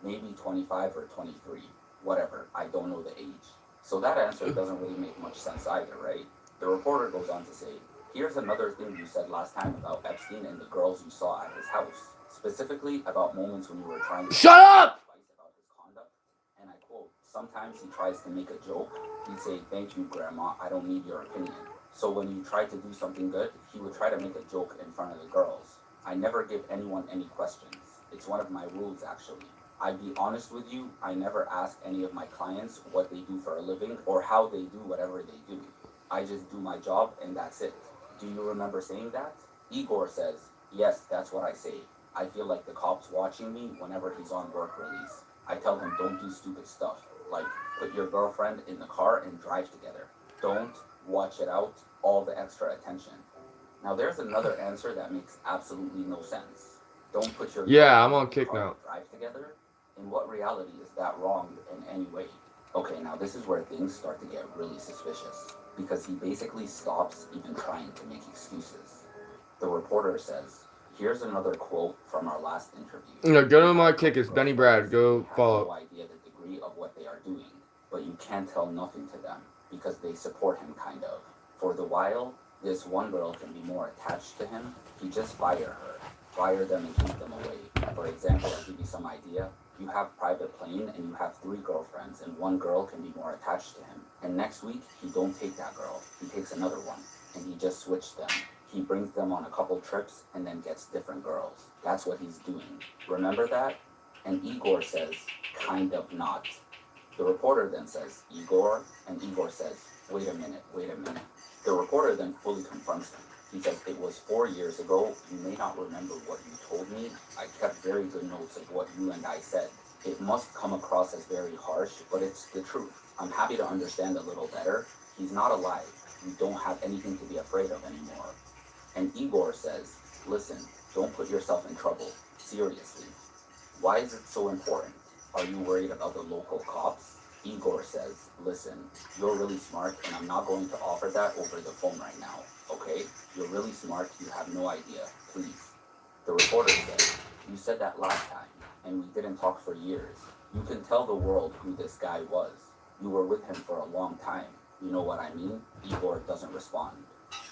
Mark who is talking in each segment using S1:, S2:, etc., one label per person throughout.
S1: maybe 25 or 23, whatever, I don't know the age. So that answer doesn't really make much sense either, right? The reporter goes on to say, here's another thing you said last time about Epstein and the girls you saw at his house, specifically about moments when you were trying to
S2: Shut up!
S1: advice about his conduct. And I quote, sometimes he tries to make a joke. He'd say, thank you, Grandma, I don't need your opinion. So when you try to do something good, he would try to make a joke in front of the girls. I never give anyone any questions. It's one of my rules, actually. I'd be honest with you, I never ask any of my clients what they do for a living or how they do whatever they do. I just do my job and that's it. Do you remember saying that? Igor says, yes, that's what I say. I feel like the cop's watching me whenever he's on work release. I tell him don't do stupid stuff, like put your girlfriend in the car and drive together. Don't watch it out, all the extra attention. Now there's another answer that makes absolutely no sense. Don't put your
S2: Yeah, I'm
S1: girlfriend
S2: on
S1: in the
S2: kick
S1: car
S2: now.
S1: and drive together? In what reality is that wrong in any way? Okay, now this is where things start to get really suspicious, because he basically stops even trying to make excuses. The reporter says, here's another quote from our last interview.
S2: Go
S1: You
S2: to
S1: have
S2: my
S1: a
S2: kick.
S1: couple
S2: It's Benny Brad.
S1: girlfriends, you
S2: Go
S1: have no
S2: follow.
S1: idea the degree of what they are doing, but you can't tell nothing to them because they support him kind of. For the while, this one girl can be more attached to him, he just fire her. Fire them and keep them away. For example, I'll give you some idea. You have private plane and you have three girlfriends and one girl can be more attached to him. And next week, he don't take that girl. He takes another one. And he just switched them. He brings them on a couple trips and then gets different girls. That's what he's doing. Remember that? And Igor says, kind of not. The reporter then says, Igor? And Igor says, wait a minute, wait a minute. The reporter then fully confronts him. He says, it was 4 years ago. You may not remember what you told me. I kept very good notes of what you and I said. It must come across as very harsh, but it's the truth. I'm happy to understand a little better. He's not alive. You don't have anything to be afraid of anymore. And Igor says, listen, don't put yourself in trouble. Seriously. Why is it so important? Are you worried about the local cops? Igor says, listen, you're really smart and I'm not going to offer that over the phone right now, okay? You're really smart, you have no idea, please. The reporter says, you said that last time, and we didn't talk for years. You can tell the world who this guy was. You were with him for a long time. You know what I mean? Igor doesn't respond.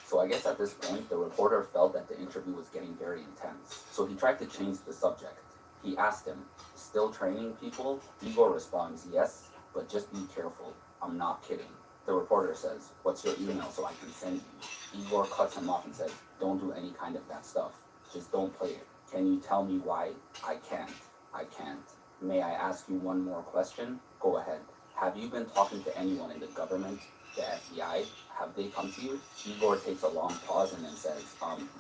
S1: So I guess at this point, the reporter felt that the interview was getting very intense. So he tried to change the subject. He asked him, still training people? Igor responds, yes, but just be careful. I'm not kidding. The reporter says, what's your email so I can send you? Igor cuts him off and says, don't do any kind of that stuff. Just don't play it. Can you tell me why? I can't. I can't. May I ask you one more question? Go ahead. Have you been talking to anyone in the government, the FBI? Have they come to you? Igor takes a long pause and then says,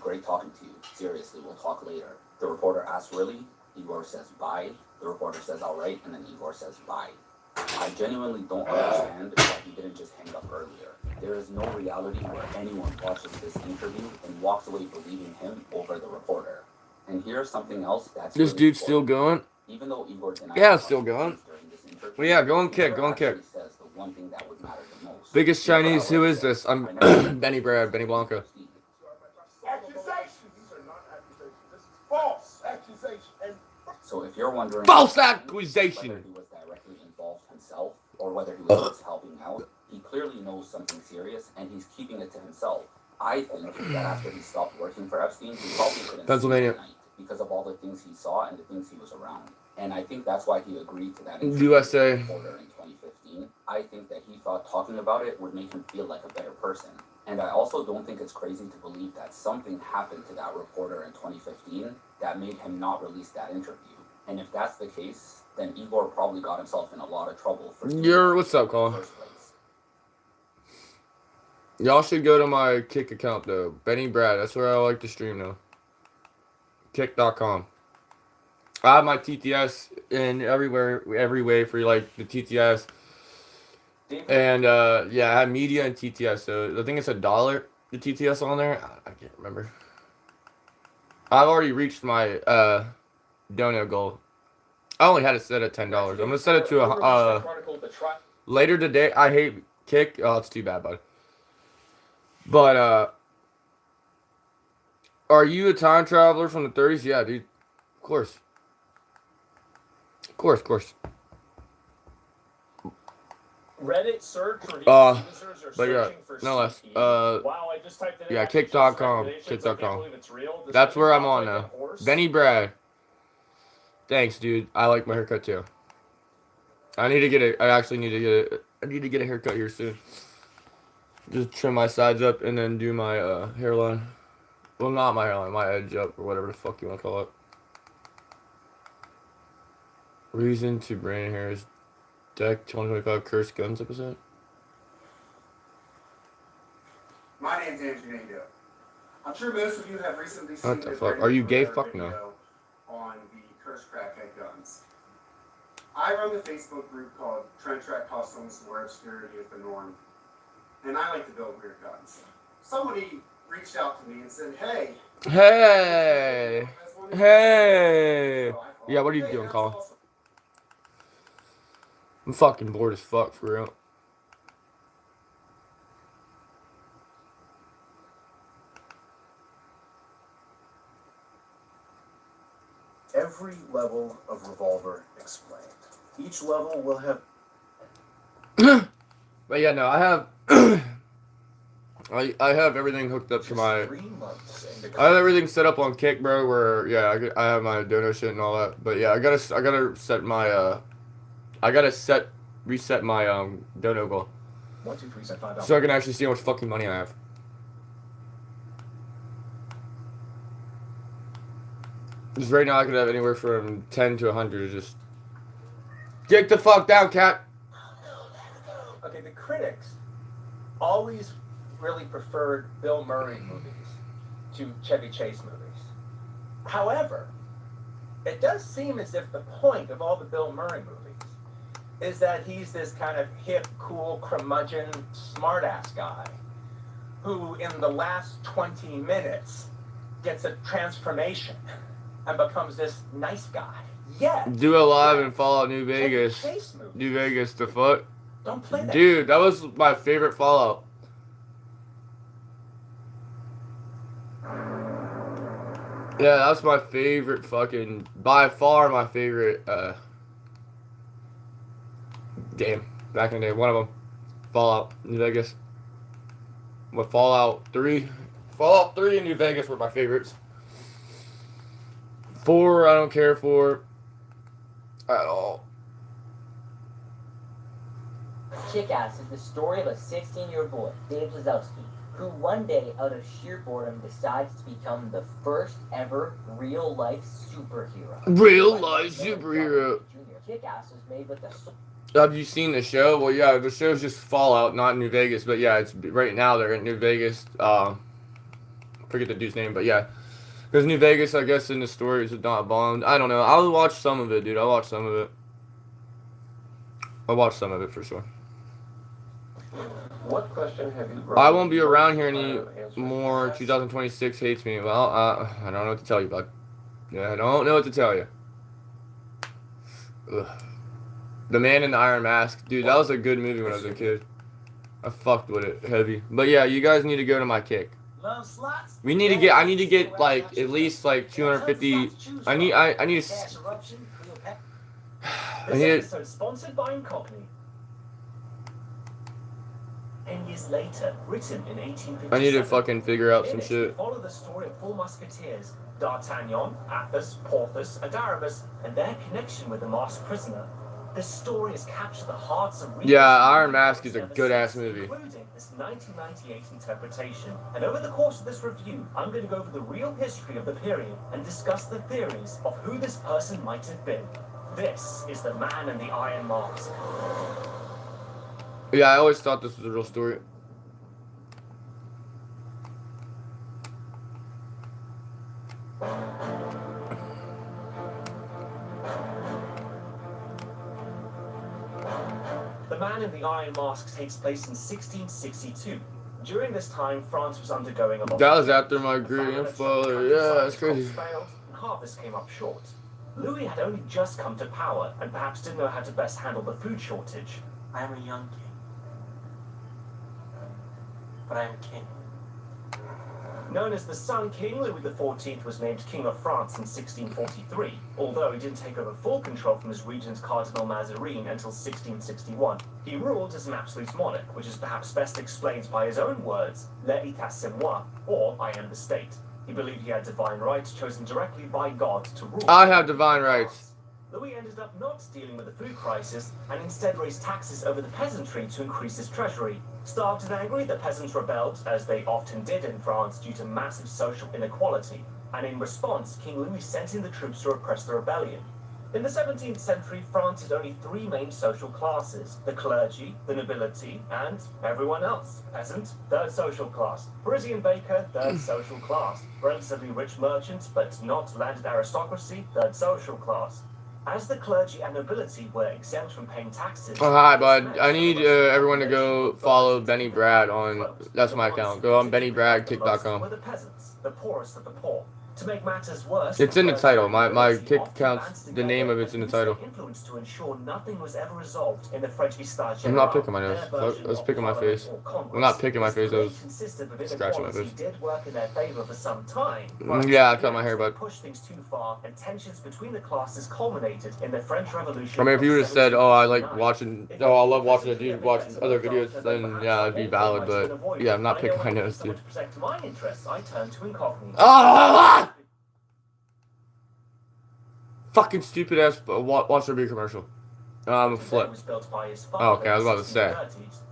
S1: great talking to you. Seriously, we'll talk later. The reporter asks, really? Igor says, bye. The reporter says, all right, and then Igor says, bye. I genuinely don't understand why he didn't just hang up earlier. There is no reality where anyone watches this interview and walks away believing him over the reporter. And here's something else that's
S2: This
S1: really
S2: dude's still
S1: important.
S2: going?
S1: Even though Igor denies
S2: Yeah, it's
S1: the
S2: still going.
S1: accusations during this
S2: Well,
S1: interview,
S2: yeah, go and kick,
S1: Igor
S2: go and kick.
S1: actually says the one thing that would matter the most.
S2: Biggest
S1: Igor
S2: Chinese, who
S1: outright
S2: is
S1: says,
S2: this? I'm
S1: I never said
S2: Benny
S1: those
S2: Brad,
S1: things
S2: Benny
S1: to you,
S2: Blanca.
S1: Steve.
S3: Accusations. These are not accusations. This is false accusation. And
S1: So if you're wondering
S2: False
S1: whether
S2: accusation!
S1: he was directly involved himself or whether he was just helping out, he clearly knows something serious and he's keeping it to himself. I think that after he stopped working for Epstein, he probably couldn't sleep
S2: Pennsylvania.
S1: at night because of all the things he saw and the things he was around. And I think that's why he agreed to that interview with the
S2: USA.
S1: reporter in 2015. I think that he thought talking about it would make him feel like a better person. And I also don't think it's crazy to believe that something happened to that reporter in 2015 that made him not release that interview. And if that's the case, then Igor probably got himself in a lot of trouble for doing that
S2: What's up,
S1: in the
S2: Colin?
S1: first place.
S2: Y'all should go to my Kick account, though. Benny Brad. That's where I like to stream now. Kick.com. I have my TTS in every way for, like, the TTS. And, yeah, I have media and TTS. So I think it's $1, the TTS on there. I can't remember. I've already reached my, donut goal. I only had it set at $10. I'm going to set it to, later today. I hate Kick. Oh, it's too bad, bud. But, are you a time traveler from the 30s? Yeah, dude. Of course. Of course.
S4: Reddit search reveals users are
S2: But yeah,
S4: searching for
S2: no less.
S4: CP. Wow, I just typed it in.
S2: Yeah,
S4: Actually,
S2: kick.com.
S4: speculations. I can't believe it's real. Does
S2: That's
S4: Heavy
S2: where I'm
S4: sound
S2: on
S4: like
S2: now.
S4: a horse?
S2: bennybrad. Thanks, dude. I like my haircut too. I need to get it. I actually need to get it. I need to get a haircut here soon. Just trim my sides up and then do my hairline. Well, not my hairline, my edge up or whatever the fuck you want to call it. Reason to Brain Hair's Deck 2025 Cursed Guns episode.
S5: My name's Andrew Nato. I'm sure most of you have recently seen
S2: What the
S5: the
S2: fuck?
S5: Brendan
S2: Are you gay?
S5: Blair
S2: Fuck no.
S5: video on the cursed crackhead guns. I run the Facebook group called Trend Track Customs, where obscurity is the norm. And I like to build weird guns. Somebody reached out to me and said, hey.
S2: Hey. Hey.
S5: So I thought,
S2: Yeah, what are you
S5: hey,
S2: doing,
S5: that's
S2: Colin?
S5: awesome.
S2: I'm fucking bored as fuck, for real.
S6: Every level of revolver explained. Each level will have.
S2: But yeah, no, I have I have everything hooked up to my.
S6: 3 months into
S2: I have everything set up on Kick, bro. Where yeah, I have my dono shit and all that. But yeah, I gotta set my reset my dono goal
S6: 1, 2, 3, set 5
S2: so I can actually see how much fucking money I have. Just right now, I could have anywhere from 10 to 100. Just get the fuck down, cat.
S4: Okay, the critics always really preferred Bill Murray movies to Chevy Chase movies. However, it does seem as if the point of all the Bill Murray movies is that he's this kind of hip, cool, curmudgeon, smartass guy who, in the last 20 minutes, gets a transformation and becomes this nice guy. Yeah.
S2: Do it live in Fallout New Vegas.
S4: Chase movies.
S2: New Vegas, the fuck?
S4: Don't play that.
S2: Dude, that was my favorite Fallout. Yeah, that's my favorite fucking, by far my favorite, back in the day, one of them, Fallout, New Vegas. With Fallout 3 and New Vegas were my favorites. 4, I don't care for at all.
S7: Kick-Ass is the story of a 16-year-old boy, Dave Lazowski, who one day, out of sheer boredom, decides to become the first ever real-life superhero.
S2: Real-life superhero.
S7: Kick-Ass was made with a...
S2: Have you seen the show? Well, yeah, the show's just Fallout, not New Vegas. But yeah, it's right now they're in New Vegas. Forget the dude's name, but yeah. Because New Vegas, I guess, in the story is not bombed. I don't know. I'll watch some of it, dude. I'll watch some of it. I'll watch some of it for sure.
S8: What question have you brought?
S2: I won't be around here anymore. 2026 hates me. Well, I don't know what to tell you, bud. Yeah, I don't know what to tell you. Ugh. The Man in the Iron Mask. Dude, that was a good movie when I was a kid. I fucked with it heavy. But yeah, you guys need to go to my Kick. I need to get like at least like 250. I need
S4: This episode sponsored by Incognito. 10 years later, written in 1857.
S2: I need to fucking figure out some shit.
S4: Follow the story of 4 musketeers, D'Artagnan, Athos, Porthos, and Aramis, and their connection with the masked prisoner. This story has captured the hearts of readers.
S2: Yeah, Iron Mask is a good-ass movie.
S4: Including this 1998 interpretation. And over the course of this review, I'm going to go over the real history of the period and discuss the theories of who this person might have been. This is the Man in the Iron Mask.
S2: Yeah, I always thought this was a real story.
S4: The Man in the Iron Mask takes place in 1662. During this time, France was undergoing a lot.
S2: That was after my grandfather. Yeah, that's crazy.
S4: Failed, and harvest came up short. Louis had only just come to power and perhaps didn't know how to best handle the food shortage.
S9: I am a young king, but I am king.
S6: Known as the Sun King, Louis XIV was named King of France in 1643, although he didn't take over full control from his regent Cardinal Mazarin until 1661. He ruled as an absolute monarch, which is perhaps best explained by his own words, l'état c'est moi, or I am the state. He believed he had divine rights chosen directly by God to rule.
S2: I have divine rights.
S6: Louis ended up not dealing with the food crisis and instead raised taxes over the peasantry to increase his treasury. Starved and angry, the peasants rebelled, as they often did in France due to massive social inequality, and in response, King Louis sent in the troops to repress the rebellion. In the 17th century, France had only three main social classes: the clergy, the nobility, and everyone else. Peasant, third social class. Parisian baker, third social class. Relatively rich merchant, but not landed aristocracy, third social class. As the clergy and nobility were exempt from paying taxes...
S2: Oh, hi, bud. I need everyone to go follow Benny Brad on... That's my account. Go on bennybradkick.com.
S6: ...were the peasants, the poorest of the poor. To make matters worse...
S2: It's in the title. My kick account's... The name of it's in the title.
S6: ...influence to ensure nothing was ever resolved in the French Histoire
S2: I'm not picking my nose. I was picking my face. I'm not picking my face. I was scratching my face.
S6: Did work in their favor for some time.
S2: Yeah, I cut my hair, bud.
S6: Pushed things too far, and tensions between the classes culminated in the French Revolution.
S2: I mean, if you would have said, "Oh, I like watching," "Oh, I love watching a dude watch other videos," then yeah, it'd be valid. But yeah, I'm not picking my nose, dude.
S6: To protect my interests, I turned to incognito.
S2: Ah! Fucking stupid ass watch there be a commercial. Flip. Oh, okay, I was about to say.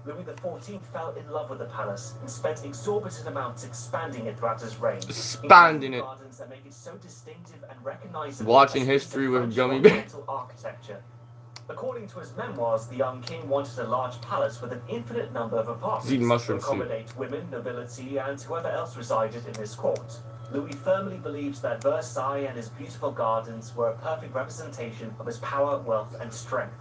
S6: Louis XIV fell in love with the palace and spent exorbitant amounts expanding it throughout his reign.
S2: Expanding it.
S6: Gardens that make it so distinctive and recognizable.
S2: Watching history with gummy bears.
S6: Architecture. According to his memoirs, the young king wanted a large palace with an infinite number of apartments to accommodate women, nobility, and whoever else resided in his court. Louis firmly believes that Versailles and his beautiful gardens were a perfect representation of his power, wealth, and strength.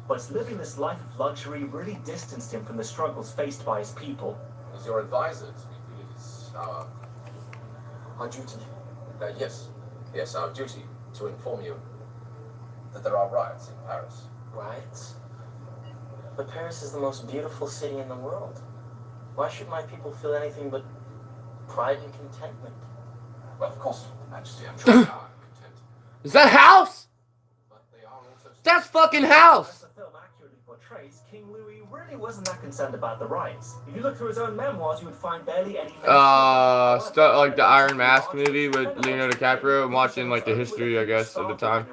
S6: But living this life of luxury really distanced him from the struggles faced by his people.
S8: As your advisors, we feel it is our duty. Yes, our duty to inform you that there are riots in Paris.
S9: Riots? But Paris is the most beautiful city in the world. Why should my people feel anything but pride and contentment?
S8: Well, of course, Majesty, I'm sure they are content.
S2: Is that house?
S8: But they are also...
S2: That's fucking house!
S6: As the film accurately portrays, King Louis really wasn't that concerned about the riots. If you look through his own memoirs, you would find barely any...
S2: Stuff like the Iron Mask movie with Leonardo DiCaprio. I'm watching like the history, I guess, of the time.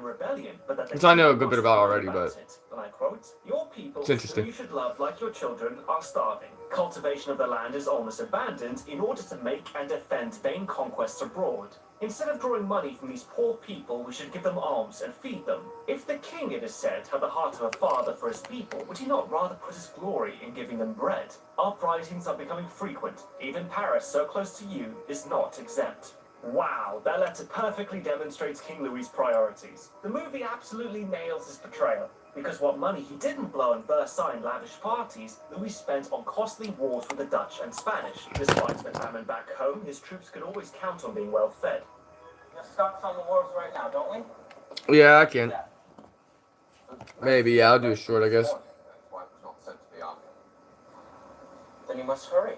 S2: Which I know a good bit about already, but
S6: And I quote, "Your people,
S2: it's interesting.
S6: who you should love like your children, are starving. Cultivation of the land is almost abandoned in order to make and defend vain conquests abroad. Instead of drawing money from these poor people, we should give them alms and feed them. If the king, it is said, had the heart of a father for his people, would he not rather put his glory in giving them bread? Uprisings are becoming frequent. Even Paris, so close to you, is not exempt." Wow, that letter perfectly demonstrates King Louis's priorities. The movie absolutely nails his portrayal, because what money he didn't blow in Versailles and lavish parties, Louis spent on costly wars with the Dutch and Spanish. Despite the famine back home, his troops could always count on being well fed.
S9: We have stocks on the wharves right now, don't we?
S2: Yeah, I can. Maybe, yeah, I'll do a short, I guess.
S8: That's why it was not sent to the army.
S9: Then you must hurry.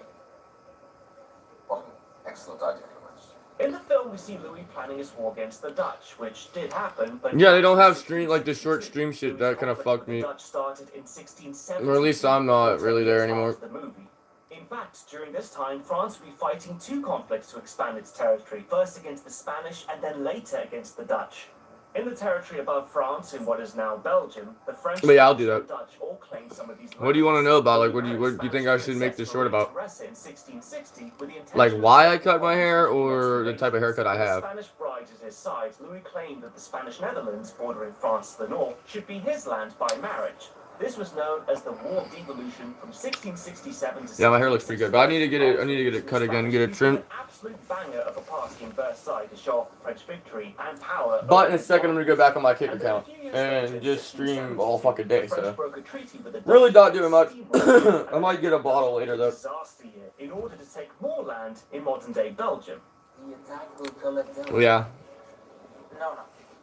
S8: What an excellent idea, Your Majesty.
S6: In the film, we see Louis planning his war against the Dutch, which did happen, but...
S2: Yeah, they don't have stream, like the short stream shit, that kind of fucked me.
S6: The Dutch started in 1670,
S2: Or at least I'm not really there anymore.
S6: the movie. In fact, during this time, France would be fighting two conflicts to expand its territory, first against the Spanish and then later against the Dutch. In the territory above France, in what is now Belgium, the French
S2: But yeah, I'll do
S6: and
S2: that.
S6: the Dutch all claimed some of these
S2: What do you want to know about? Like, what do you think I should make this short about? Like, why I cut my hair or the type of haircut I have?
S6: Spanish bride at his side, Louis claimed that the Spanish Netherlands, bordering France to the north, should be his land by marriage. This was known as the War of Devolution from 1667 to...
S2: Yeah, my hair looks pretty good, but I need to get it cut again, get it trimmed.
S6: An absolute banger of a party in Versailles to show off the French victory and power.
S2: But in a second, I'm gonna go back on my kick account and just stream all fucking day, so. Really not doing much. I might get a bottle later, though.
S6: Disaster year in order to take more land in modern-day Belgium.
S9: The attack will come at them.
S2: Yeah.
S9: No.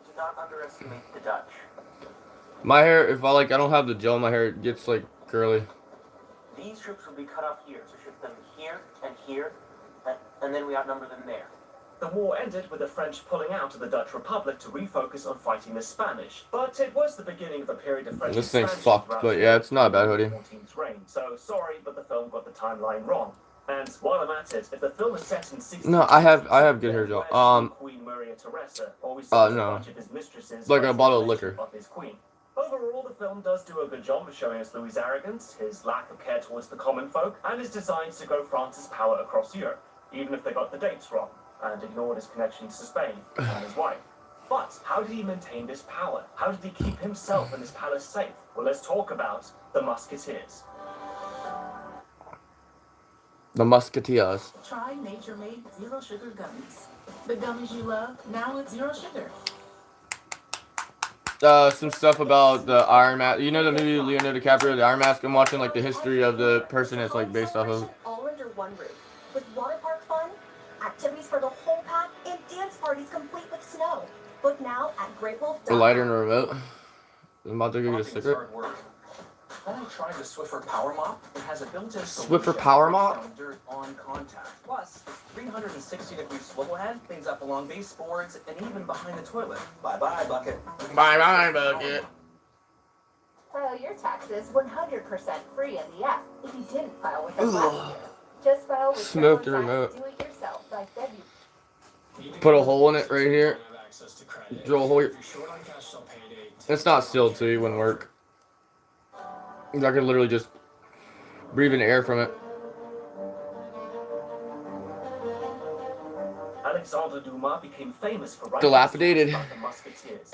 S9: Do not underestimate the Dutch.
S2: My hair, if I don't have the gel in my hair, it gets like curly.
S9: These troops will be cut off here to ship them here and here and then we outnumber them there.
S6: The war ended with the French pulling out of the Dutch Republic to refocus on fighting the Spanish, but it was the beginning of a period of French
S2: This thing's
S6: expansion
S2: fucked,
S6: throughout
S2: but yeah, it's not a bad
S6: Louis
S2: hoodie.
S6: XIV's reign. So sorry, but the film got the timeline wrong. And while I'm at it, if the film is set in 16...
S2: No, I have good hair gel.
S6: Queen Maria Theresa, always a
S2: no.
S6: bunch of his mistresses,
S2: Like a bottle of liquor.
S6: Of his queen. Overall, the film does do a good job of showing us Louis' arrogance, his lack of care towards the common folk, and his designs to grow France's power across Europe, even if they got the dates wrong, and ignored his connections to Spain and his wife. But how did he maintain this power? How did he keep himself and his palace safe? Well, let's talk about the Musketeers.
S2: The Musketeers.
S10: Try nature-made zero-sugar gummies. The gummies you love, now with zero sugar.
S2: Some stuff about the Iron Mask. You know the movie Leonardo DiCaprio, the Iron Mask? I'm watching like the history of the person it's like based off of.
S11: All under one roof, with water park fun, activities for the whole pack, and dance parties complete with snow. Book now at GreatWolf.com.
S2: The lighter and the remote. I'm about to go get a sticker.
S8: Then I tried the Swiffer Power Mop. It has a built-in
S2: Swiffer Power Mop?
S8: dirt on contact. Plus, its 360-degree swivel head cleans up along baseboards and even behind the toilet. Bye-bye, bucket.
S2: Bye-bye, bucket.
S11: File your taxes 100% free in the app if you didn't file with us last year. Just file with
S2: Smoked the
S11: TurboTax
S2: remote.
S11: Do It Yourself by
S2: Put a hole in it right here. Drill a hole here. It's not sealed, so it wouldn't work. I could literally just breathe in air from it.
S6: Alexandre Dumas became famous for writing
S2: Dilapidated.
S6: about the Musketeers.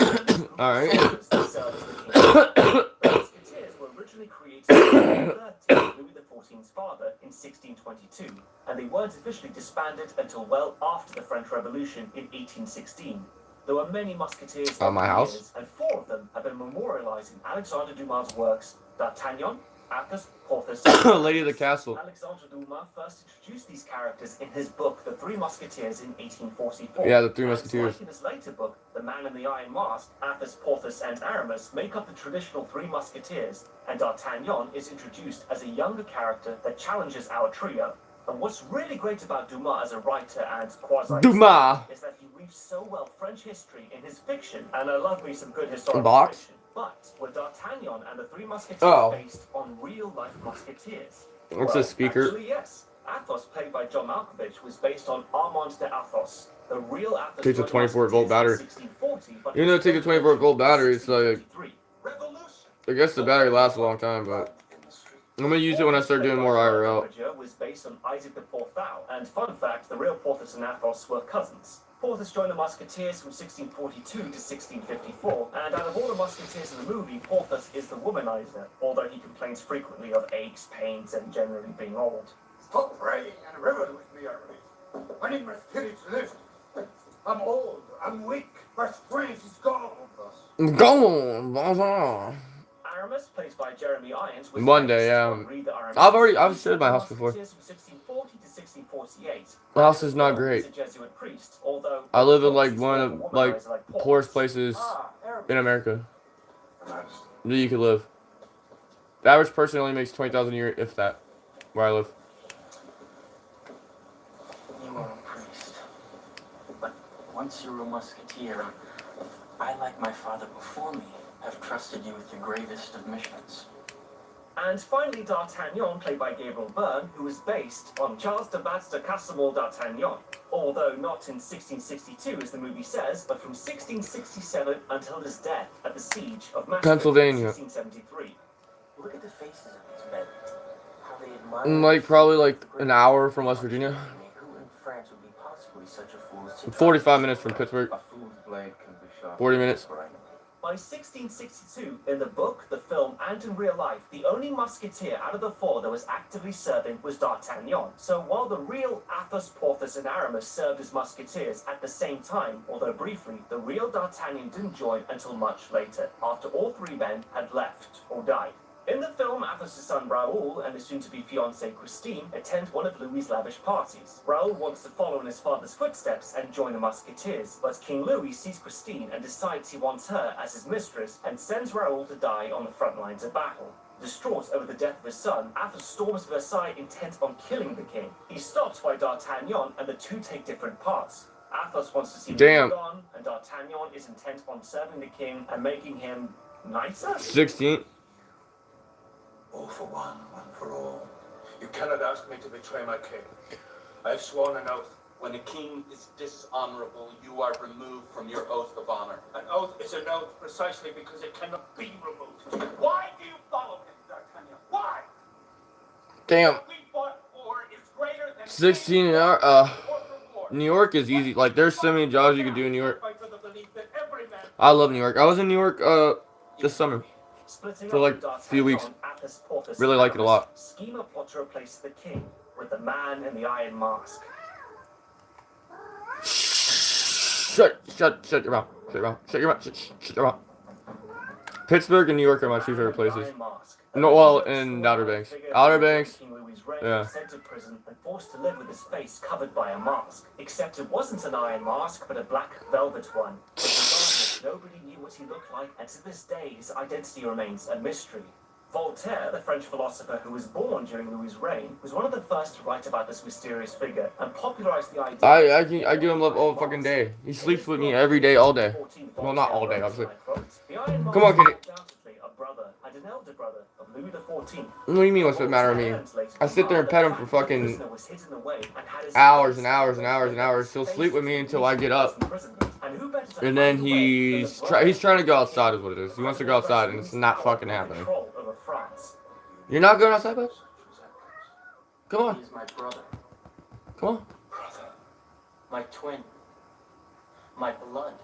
S2: Alright.
S6: The Musketeers were originally created by Louis XIV's father in 1622, and they weren't officially disbanded until well after the French Revolution in 1816. There were many Musketeers
S2: At my house?
S6: years, and 4 of them have been memorialized in Alexandre Dumas' works: D'Artagnan, Athos, Porthos,
S2: Lady of the Castle.
S6: Alexandre Dumas first introduced these characters in his book, The Three Musketeers, in 1844.
S2: Yeah, The Three
S6: And
S2: Musketeers.
S6: like in his later book, The Man in the Iron Mask, Athos, Porthos, and Aramis make up the traditional Three Musketeers, and D'Artagnan is introduced as a younger character that challenges our trio. And what's really great about Dumas as a writer and
S2: Dumas.
S6: is that he weaves so well French history in his fiction, and I love me some good historical
S2: Box?
S6: fiction. But were D'Artagnan and the Three Musketeers based on real-life musketeers?
S2: What's a speaker?
S6: Actually, yes. Athos, played by John Malkovich, was based on Armand de Athos, the real Athos.
S2: Takes a 24-volt battery.
S6: 1640, but
S2: Even though it takes a 24-volt battery, it's like,
S6: 1653.
S2: I guess the battery lasts a long time, but I'm gonna use it when I start doing more IRL.
S6: Was based on Isaac de Porthos, and fun fact, the real Porthos and Athos were cousins. Porthos joined the Musketeers from 1642 to 1654, and out of all the Musketeers in the movie, Porthos is the womanizer, although he complains frequently of aches, pains, and generally being old.
S3: Stop praying and revel with me, Aramis. I need my spirit to lift. I'm old, I'm weak, my strength is gone.
S2: Go on, bonjour.
S6: Aramis, played by Jeremy Irons, was
S2: One day, I've showed my house before.
S6: From 1640 to 1648.
S2: My house is not great.
S6: He's a Jesuit priest, although
S2: I live in like one of like poorest places in America that you could live. The average person only makes $20,000 a year, if that, where I live.
S9: You are a priest. But once you're a musketeer, I, like my father before me, have trusted you with the gravest of missions.
S6: And finally, D'Artagnan, played by Gabriel Byrne, who was based on Charles de Batz de Casamol d'Artagnan. Although not in 1662, as the movie says, but from 1667 until his death at the siege of Maastricht
S2: Pennsylvania.
S6: in 1673.
S9: Look at the faces of these men. How they admire
S2: Like probably like an hour from West Virginia.
S9: Who in France would be possibly such a fool as to
S2: 45 minutes from Pittsburgh.
S8: A fool's blade can be sharp.
S2: 40 minutes.
S6: By 1662, in the book, the film, and in real life, the only musketeer out of the 4 that was actively serving was D'Artagnan. So while the real Athos, Porthos, and Aramis served as musketeers at the same time, although briefly, the real D'Artagnan didn't join until much later, after all 3 men had left or died. In the film, Athos' son Raoul and his soon-to-be fiancée Christine attend one of Louis' lavish parties. Raoul wants to follow in his father's footsteps and join the Musketeers, but King Louis sees Christine and decides he wants her as his mistress and sends Raoul to die on the front lines of battle. Distraught over the death of his son, Athos storms Versailles intent on killing the king. He's stopped by D'Artagnan, and the two take different paths. Athos wants to see the king gone, and D'Artagnan is intent on serving the king and making him nicer?
S2: 16.
S3: All for one for all. You cannot ask me to betray my king. I have sworn an oath.
S1: When a king is dishonorable, you are removed from your oath of honor.
S3: An oath is an oath precisely because it cannot be removed. Why do you follow him, D'Artagnan? Why?
S2: Damn.
S3: What we fought for is greater than
S2: 16 an hour. New York is easy. Like, there's so many jobs you can do in New York. I love New York. I was in New York this summer for like a few weeks. Really like it a lot.
S6: Schema plot to replace the king with the man in the iron mask.
S2: Shut your mouth. Shut your mouth. Pittsburgh and New York are my two favorite places. No, well, in Outer Banks. Outer Banks. Yeah.
S6: Sent to prison and forced to live with his face covered by a mask. Except it wasn't an iron mask, but a black velvet one. But regardless, nobody knew what he looked like, and to this day, his identity remains a mystery. Voltaire, the French philosopher who was born during Louis's reign, was one of the first to write about this mysterious figure and popularized the idea.
S2: I give him love all fucking day. He sleeps with me every day, all day. Well, not all day, obviously. Come on, kitty.
S6: An elder brother of Louis XIV.
S2: What do you mean, what's the matter with me? I sit there and pet him for fucking hours and hours and hours and hours. He'll sleep with me until I get up. And then he's trying to go outside is what it is. He wants to go outside and it's not fucking happening. You're not going outside, bud? Come on.
S9: He's my brother.
S2: Come on.
S9: Brother. My twin. My blood.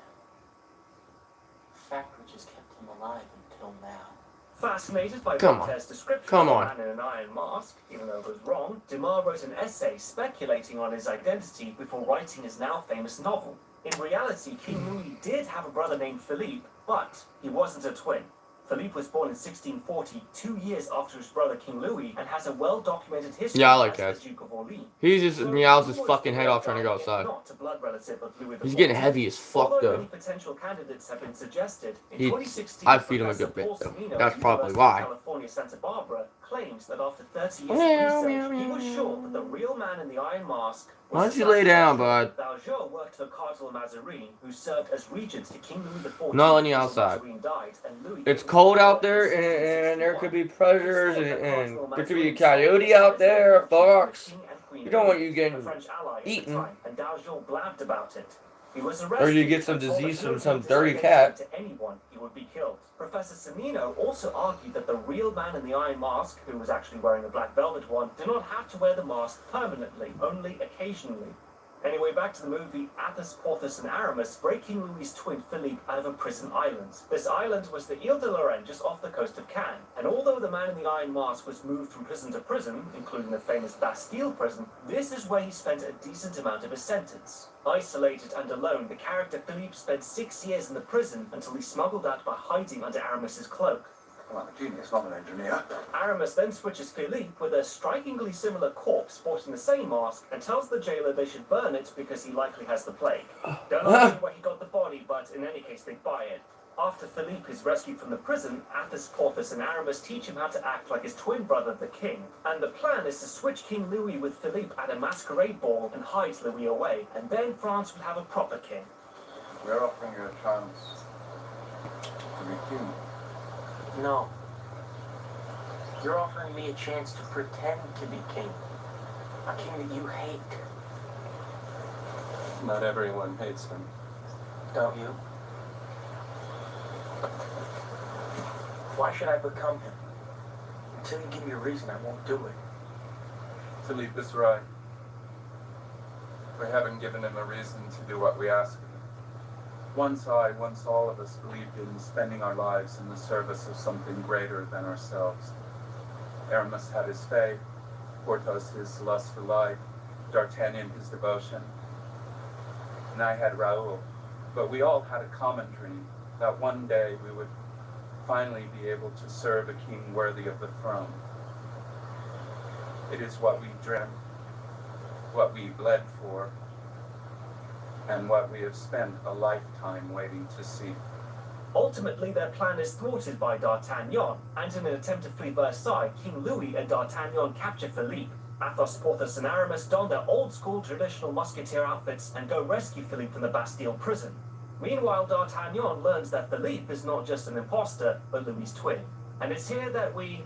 S9: Fact which has kept him alive until now.
S6: Fascinated by Voltaire's description of a man in an iron mask, even though it was wrong, Dumas wrote an essay speculating on his identity before writing his now famous novel. In reality, King Louis did have a brother named Philippe, but he wasn't a twin. Philippe was born in 1640, 2 years after his brother King Louis, and has a well-documented history as the Duke of Orleans.
S2: He just meows his fucking head off trying to go outside. He's getting heavy as fuck, though.
S6: Many potential candidates have been suggested. In
S2: 2016, I feed him a good bit, though. That's probably why.
S6: California, Santa Barbara, claims that after 30 years of research, he was sure that the real man in the iron mask was...
S2: Why don't you lay down, bud?
S6: Valjean worked for Cardinal Mazarin, who served as regent to King Louis XIV.
S2: Not letting you outside. It's cold out there, and there could be predators, and there could be a coyote out there, a fox. You don't want you getting eaten.
S6: And Valjean blabbed about it. He was
S2: Or you get some disease from some dirty cat.
S6: To anyone, he would be killed. Professor Cimino also argued that the real man in the iron mask, who was actually wearing a black velvet one, did not have to wear the mask permanently, only occasionally. Anyway, back to the movie. Athos, Porthos, and Aramis break King Louis's twin Philippe out of a prison island. This island was the Ile de Lorraine, just off the coast of Cannes. And although the man in the iron mask was moved from prison to prison, including the famous Bastille prison, this is where he spent a decent amount of his sentence. Isolated and alone, the character Philippe spent 6 years in the prison until he smuggled out by hiding under Aramis's cloak.
S3: Well, I'm a genius, not an engineer.
S6: Aramis then switches Philippe with a strikingly similar corpse sporting the same mask and tells the jailer they should burn it because he likely has the plague. Don't know where he got the body, but in any case they buy it. After Philippe is rescued from the prison, Athos, Porthos, and Aramis teach him how to act like his twin brother, the king. And the plan is to switch King Louis with Philippe at a masquerade ball and hide Louis away, and then France would have a proper king.
S3: We're offering you a chance to be king.
S9: No. You're offering me a chance to pretend to be king. A king that you hate.
S1: Not everyone hates him.
S9: Don't you? Why should I become him? Until you give me a reason, I won't do it.
S12: Philippe is right. We haven't given him a reason to do what we ask of him. Once all of us believed in spending our lives in the service of something greater than ourselves. Aramis had his faith, Porthos his lust for life, D'Artagnan his devotion, and I had Raoul. But we all had a common dream, that one day we would finally be able to serve a king worthy of the throne. It is what we dreamt, what we bled for, and what we have spent a lifetime waiting to see.
S6: Ultimately, their plan is thwarted by D'Artagnan, and in an attempt to flee Versailles, King Louis and D'Artagnan capture Philippe. Athos, Porthos, and Aramis don their old-school traditional musketeer outfits and go rescue Philippe from the Bastille prison. Meanwhile, D'Artagnan learns that Philippe is not just an imposter, but Louis' twin. And it's here that we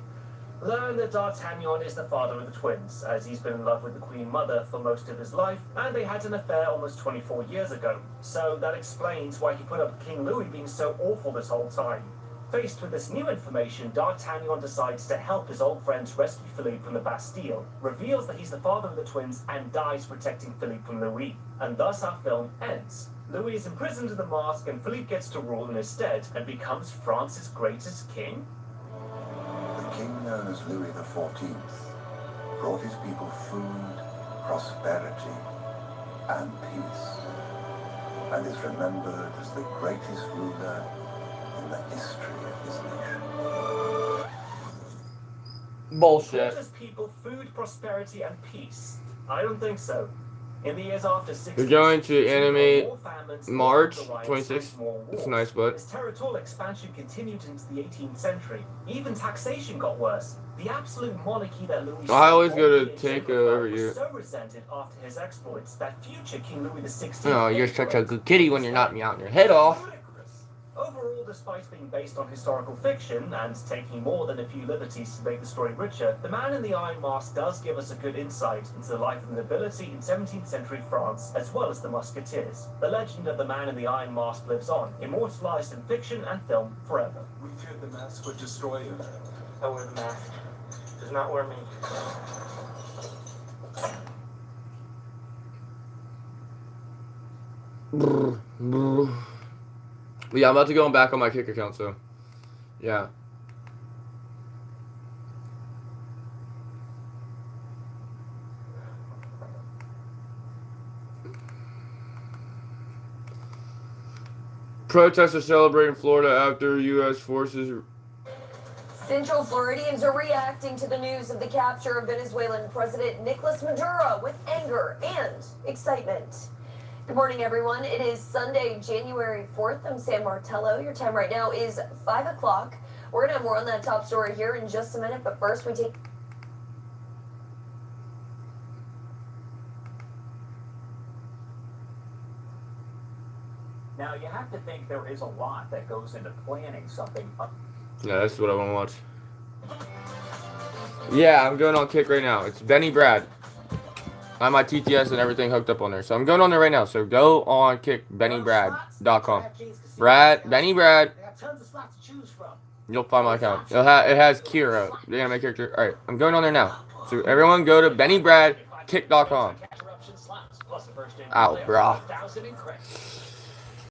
S6: learn that D'Artagnan is the father of the twins, as he's been in love with the Queen Mother for most of his life, and they had an affair almost 24 years ago. So that explains why he put up with King Louis being so awful this whole time. Faced with this new information, D'Artagnan decides to help his old friends rescue Philippe from the Bastille, reveals that he's the father of the twins, and dies protecting Philippe from Louis. And thus our film ends. Louis is imprisoned in the mask, and Philippe gets to rule in his stead, and becomes France's greatest king?
S13: The king known as Louis XIV brought his people food, prosperity, and peace, and is remembered as the greatest ruler in the history of his nation.
S2: Bullshit.
S6: Brought his people food, prosperity, and peace? I don't think so. In the years after
S2: We're going to animate March 26th. It's nice, but
S6: as territorial expansion continued into the 18th century, even taxation got worse. The absolute monarchy that Louis
S2: I always go to take over
S6: was
S2: you.
S6: so resented after his exploits that future King Louis XVI.
S2: Oh, you're such a good kitty when you're not meowing your head off.
S6: Overall, despite being based on historical fiction and taking more than a few liberties to make the story richer, The Man in the Iron Mask does give us a good insight into the life of the nobility in 17th century France, as well as the Musketeers. The legend of the Man in the Iron Mask lives on, immortalized in fiction and film forever.
S12: We feared the mask would destroy you.
S9: I wear the mask. It does not wear me.
S2: Yeah, I'm about to go back on my Kick account, so yeah. Protesters celebrating Florida after U.S. forces.
S14: Central Floridians are reacting to the news of the capture of Venezuelan President Nicolas Maduro with anger and excitement. Good morning, everyone. It is Sunday, January 4th. I'm Sam Martello. Your time right now is 5 o'clock. We're going to have more on that top story here in just a minute, but first we take...
S15: Now, you have to think there is a lot that goes into planning something.
S2: Yeah, that's what I want to watch. Yeah, I'm going on Kick right now. It's Benny Brad. I have my TTS and everything hooked up on there. So I'm going on there right now. So go on Kick, bennybrad.com. Benny Brad. You'll find my account. It has Kira, the anime character. Alright, I'm going on there now. So everyone go to bennybrad.kick.com. Ow, brah.